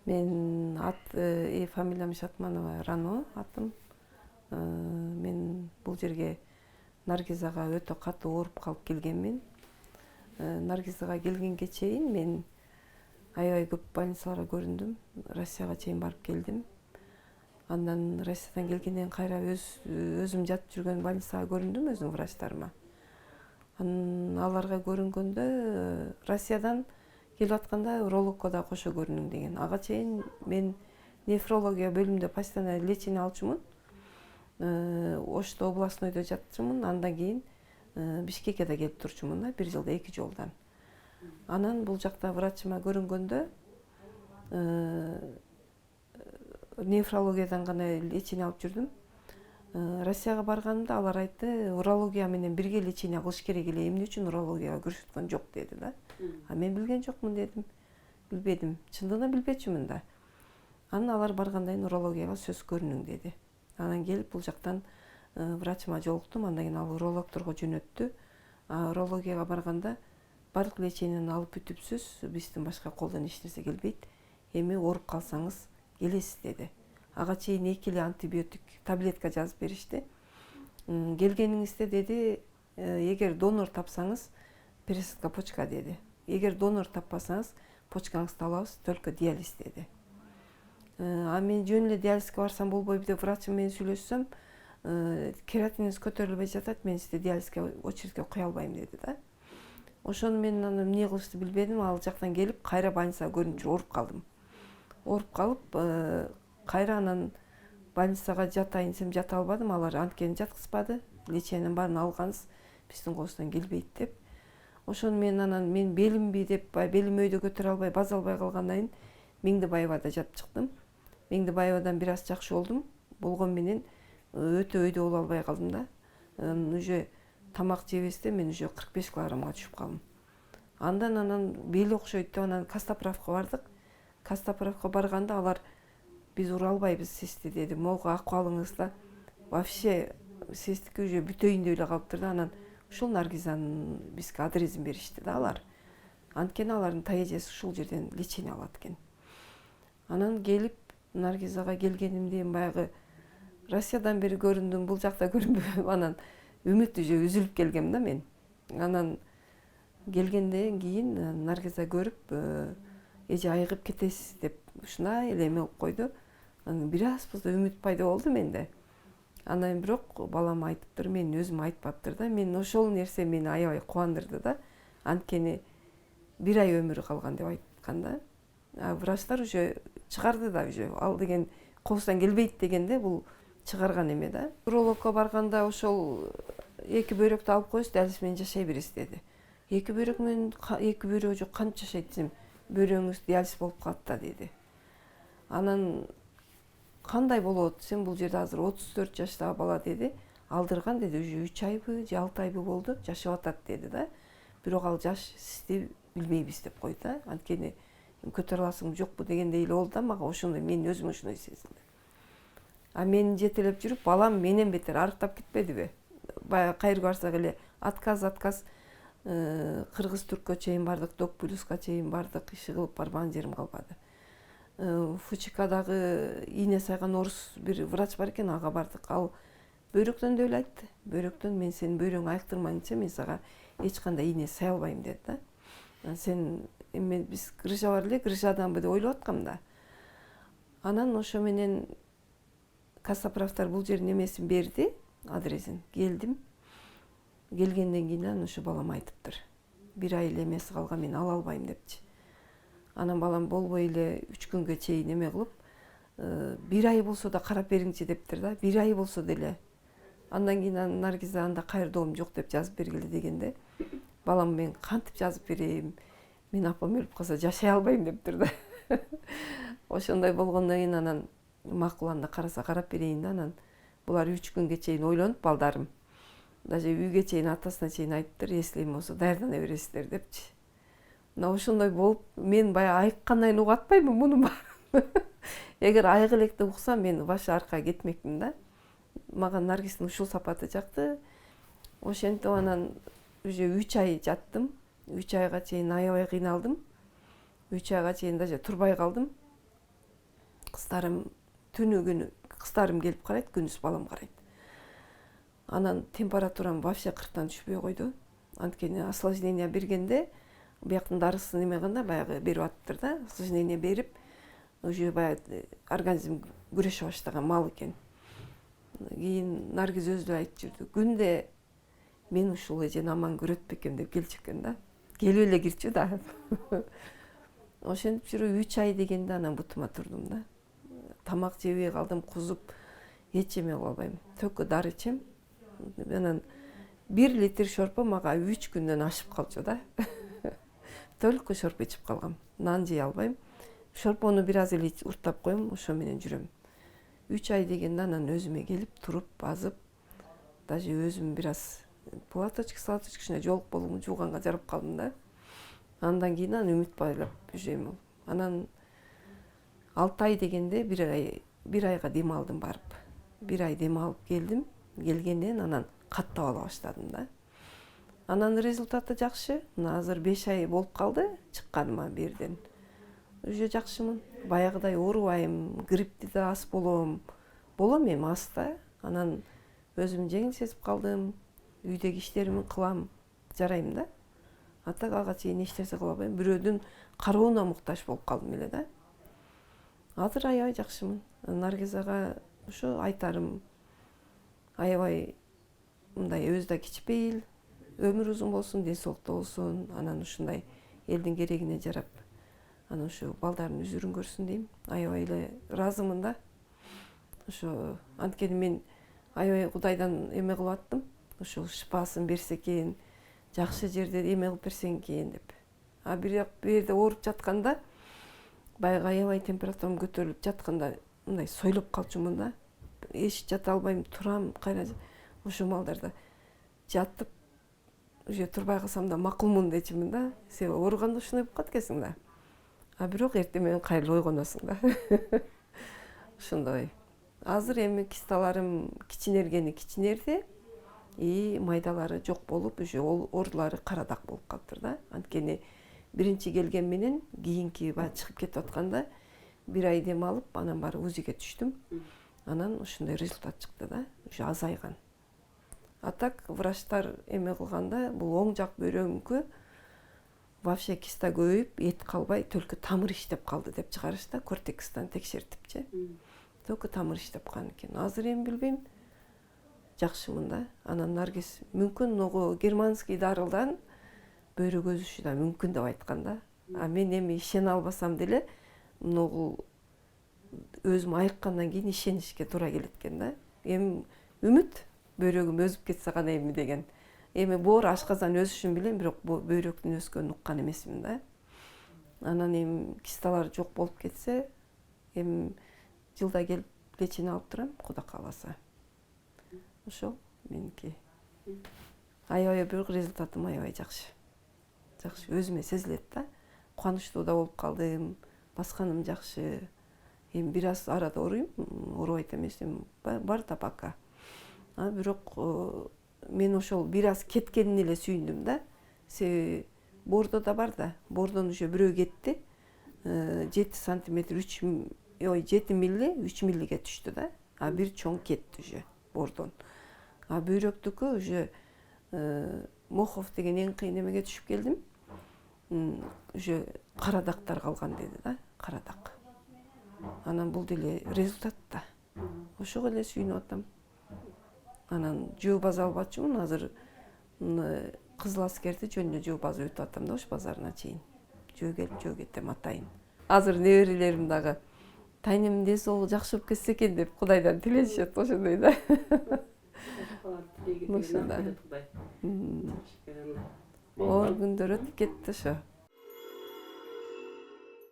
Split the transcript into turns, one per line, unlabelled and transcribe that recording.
Мен фамилиям Шатманова Рано атым. Мен бул жерге Наргизага өтө катуу ооруп калып келгенмин. Наргизага келгенге чейин мен аябай көп больницаларга көрүндүм. Россияга чейин барып келдим. Андан Россиядан келгенден кайра өзүм жатып жүргөн больницага көрүндүм өзүм врачтарыма. Аларга көрүнгөндө Россиядан келип атканда урологко да кошо көрүнүң деген. Ага чейин мен нефрология бөлүмүндө постоянно лечение алчумун. Ошто областнойдо жатчумун. Андан кийин Бишкекке да келип турчумун да, 1 жылда 2 жолдан. Анан бул жакта врачыма көрүнгөндө нефрологиядан гана лечение алып жүрдүм. Россияга барганымда алар айтты, урология менен бирге лечение кылыш керек эле, эмне үчүн урологияга көрсөткөн жок деди да. Мен билген жокмун дедим. Билбедим. Чындыгында билбечүмүн да. Анан алар баргандан кийин урологияга сөз көрүнүң деди. Анан келип бул жактан врачыма жолуктум. Андан кийин ал урологторго жөнөттү. Урологияга барганда бардык лечениени алып бүтүпсүз, биздин башка колдон эч нерсе келбейт. Эми ооруп калсаңыз келесиз деди. Ага чейин 2 эле антибиотик таблетка жазып беришти. Келгениңизде деди, эгер донор тапсаңыз, пересадка почка деди. Эгер донор таппасаңыз, почкаңызды алабыз, только диализ деди. Мен жөн эле диализге барсам болбойбу деп врачым менен сүйлөшсөм, кератиниңиз көтөрүлбөй жатат, мен сизди диализге очередке куя албайм деди да. Ошону мен анан эмне кылышты билбедим, ал жактан келип кайра больницага көрүнүп жүрүп ооруп калдым. Ооруп калып, кайра анан больницага жатайын десем жата албадым, алар анткени жаткызбады. Лечениянын баарын алганбыз, биздин колубуздан келбейт деп. Ошону мен белимби деп, белим өйдө көтөрө албай, база албай калгандан кийин Меңдибаевада жатып чыктым. Меңдибаевадан бир аз жакшы болдум. Болгон менен өтө өйдө боло албай калдым да. Уже тамак жебесте мен уже 45 килограммга түшүп калдым. Анан бели окшойт деп анан Костоправка бардык. Костоправка барганда алар биз ура албайбыз сизди деди. Могу акыбалыңызда вообще сиздики уже бүтөйүн деп эле калыптыр да. Анан ушул Наргизанын бизге адресин беришти да алар. Анткени алардын таежеси ушул жерден лечение алат экен. Анан келип Наргизага келгенимде баягы Россиядан бери көрүндүм, бул жакта көрүнбөйм. Анан үмүт уже үзүлүп келгем да мен. Анан келгенден кийин Наргиза көрүп, эже айыгып кетесиз деп ушундай эле эме кылып койду. Анан бир аз үмүт пайда болду менде. Анан бирок балам айтыптыр, мен өзүм айтпаптыр да. Мен ошол нерсе мени аябай кубандырды да. Анткени 1 ай өмүрү калган деп айткан да. Врачтар уже чыгарды да уже. Ал деген колубуздан келбейт дегенде бул чыгарган эме да. Урологко барганда ошол 2 бөйрөктү алып коюңуз, диализ менен жашай бересиз деди. 2 бөйрөк менен 2 бөйрөгү жок канча жашайт десем, бөйрөгүңүз диализ болуп калат да деди. Анан кандай болот десем, бул жерде азыр 34 жаштагы бала деди. Алдырган деди, уже 3 айбы же 6 айбы болду, жашап атат деди да. Бирок ал жаш сизди билбейбиз деп койду да. Анткени көтөрө аласыңбы жокпу дегендей эле болду да мага. Ошондой мен өзүм ошондой сезиндим. Мен жетелеп жүрүп, балам менен бетер арыктап кетпедиби? Баягы кайерге барсак эле отказ. Кыргыз Түрккө чейин бардык, Док Плюска чейин бардык, иши кылып барбаган жерим калбады. ФЧКдагы ийне сайган орус бир врач бар экен, ага бардык. Ал бөйрөктөн деп эле айтты. Бөйрөктөн мен сенин бөйрөгүңдү айыктырмайынча мен сага эч кандай ийне сай албайм деди да. Сен биз грыжа бар эле, грыжаданбы деп ойлоп аткам да. Анан ошо менен Костоправтар бул жердин эмесин берди, адресин. Келдим. Келгенден кийин анан ошо балам айтыптыр. 1 ай эле эмеси калган, мен ала албайм депчи. Анан балам болбой эле 3 күнгө чейин эме кылып, 1 ай болсо да карап бериңчи дептир да. 1 ай болсо деле. Андан кийин Наргиза анда кайрдоом жок деп жазып бергиле дегенде, балам мен кантип жазып берейин? Мен апам өлүп калса жашай албайм дептир да. Ошондой болгондон кийин анан макул анда карап берейин да. Анан булар 3 күнгө чейин ойлонуп балдарым. Даже үйгө чейин атасына чейин айтыптыр, если эме болсо даярдана бересиздер депчи. Мына ошондой болуп, мен баягы айыккандан кийин угуп атпаймынбы мунун баарын. Эгер айыгы электе уксам, мен башы аркага кетмекмин да. Мага Наргиздин ушул сапаты жакты. Ошентип анан уже 3 ай жаттым. 3 айга чейин аябай кыйналдым. 3 айга чейин даже турбай калдым. кыздарым түнү күнү кыздарым келип карайт, күндүз балам карайт. Анан температурам вообще 40-тан түшпөй койду. Анткени осложнение бергенде бияктын дарысын эме кылганда баягы берип атыптыр да, осложнение берип, уже баягы организм күрөшө баштаган мал экен. Кийин Наргиз өзү эле айтып жүрдү. Күндө мен ушул эжени аман көрөт бекем деп келчү экен да. Келип эле кирчү да. Ошентип жүрүп 3 ай дегенде анан бутума турдум да. Тамак жебей калдым, кузуп, эч эме кыла албайм. Только дары ичем. Анан 1 литр шорпо мага 3 күндөн ашып калчу да. Только шорпо ичип калгам. Нан жей албайм. Шорпону бир аз эле урттап коем, ошо менен жүрөм. 3 ай дегенде анан өзүмө келип, туруп, азып, даже өзүм бир аз платочка кичине жолук болуп жууганга жарап калдым да. Андан кийин үмүт байлап жүрөм. Анан 6 ай дегенде бир айга дем алдым барып. 1 ай дем алып келдим. Келгенден анан каттап ала баштадым да. Анан результаты жакшы. Мына азыр 5 ай болуп калды чыкканыма берден. Уже жакшымын. Баягыдай оорубайм, гриппти да аз болом. Болом эми аз да. Анан өзүм жеңил сезип калдым. Үйдөгү иштеримди кылам, жарайм да. Так ага чейин эч нерсе кыла албайм. Бирөөдүн карооуна муктаж болуп калдым эле да. Азыр аябай жакшымын. Наргиз ага ошо айтарым, аябай мындай өзү да кичпейил, өмүр узун болсун, ден соолукта болсун, анан ушундай элдин керегине жарап, анан ушу балдардын үзүрүн көрсүн дейм. Аябай эле ыраазымын да. Ошо анткени мен аябай Кудайдан эме кылып аттым. Ушул шыпасын берсе экен, жакшы жерде эме кылып берсең экен деп. Бирок бу жерде ооруп жатканда, баягы аябай температурам көтөрүлүп жатканда мындай сойлоп калчумун да. Эч жата албайм, турам, кайра ошол малдарда жатып, уже турбай калсам да макулмун дечимин да. Себеби ооруганда ушундай болуп калат экенсиң да. Бирок эртең менен кайра ойгоносуң да. Ошондой. Азыр эми кисталарым кичинерди, майдалары жок болуп, уже оорулары карадак болуп калыптыр да. Анткени биринчи келген менен кийинки баягы чыгып кетип атканда 1 ай дем алып, анан барып УЗИге түштүм. Анан ушундай результат чыкты да, уже азайган. Так врачтар эме кылганда, бул оң жак бөйрөгүмкү вообще киста көбөйүп, эт калбай, только тамыр иштеп калды деп чыгарышты, кортекстан текшертипчи. Только тамыр иштеп калган экен. Азыр эми билбейм, жакшымын да. Анан Наргиз мүмкүн могу германский дарылдан бөйрөк өзүшү да мүмкүн деп айткан да. Мен эми ишене албасам деле, могу өзүм айыккандан кийин ишенишке туура келет экен да. Эми үмүт бөйрөгүм өзүп кетсе гана эми деген. Эми боор ашказан өсүшүн билем, бирок бөйрөктүн өскөнүн уккан эмесмин да. Анан эми кисталар жок болуп кетсе, эми жылда келип лечение алып турам, Кудай кааласа. Ошол меники. Аябай бирок результатым аябай жакшы. Жакшы, өзүмө сезилет да. Кубанычтуу да болуп калдым. Басканым жакшы. Эми бир аз арада ооруйм, оорубайт эмес, эми бар да пока. Бирок мен ошол бир аз кеткенине эле сүйүндүм да. Себеби боордо да бар да. Боордон уже бирөө кетти. 7 сантиметр 7 милли 3 миллиге түштү да. Бир чоң кетти уже боордон. Бөйрөктүкү уже Мохов деген эң кыйын эмеге түшүп келдим. Уже карадактар калган деди да, карадак. Анан бул деле результат да. Ошого эле сүйүнүп атам. Анан жөө база алып атчумун, азыр Кызыл Аскерди жөнүндө жөө база өтүп атам да, Ош базарына чейин. Жөө келип, жөө кетем атайын. Азыр неберелерим дагы тайнемдин ден соолугу жакшы болуп кетсе экен деп Кудайдан тилешет, ошондой да. Оор күндөр өтүп кетти ошо.